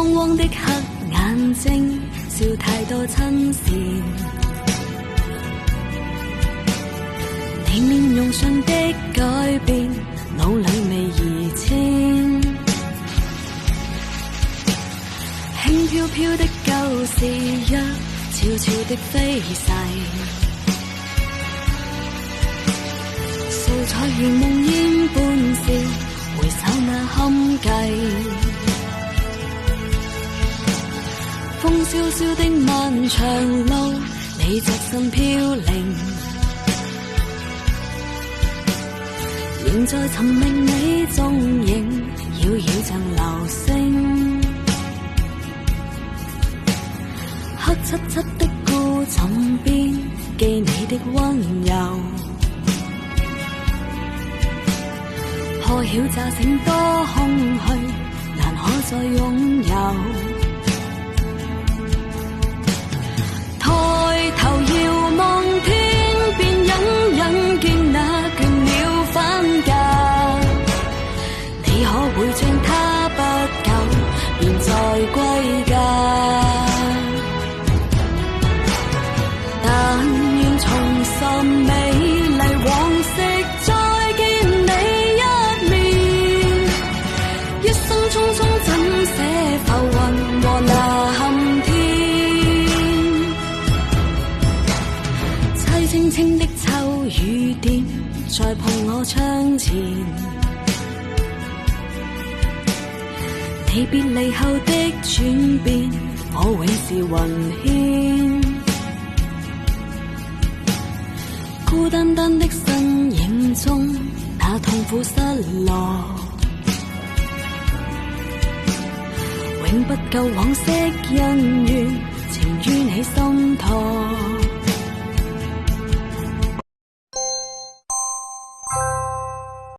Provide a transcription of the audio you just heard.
汪汪的黑眼睛，笑太多親善。你面容上的改變，腦裏未移遷。輕飄飄的舊事若悄悄的飛逝，素彩如夢煙般笑，回首那堪計。風蕭蕭的漫長路，你隻身飄零，仍在尋覓你蹤影，遙遙像流星。黑漆漆的孤枕邊，記你的溫柔。破曉乍醒多空虛，難可再擁有。抬頭遙望天邊，隱隱見那倦鳥返家。你可會將它不久便再歸家？但願重拾美麗往昔，再見你一面。一生匆匆怎捨浮雲和那坎天？凄清清的秋雨點，再碰我窗前。你別離後的轉變，我永是雲牽。孤單單的身影中，那痛苦失落，永不夠往昔恩怨，情於你心托。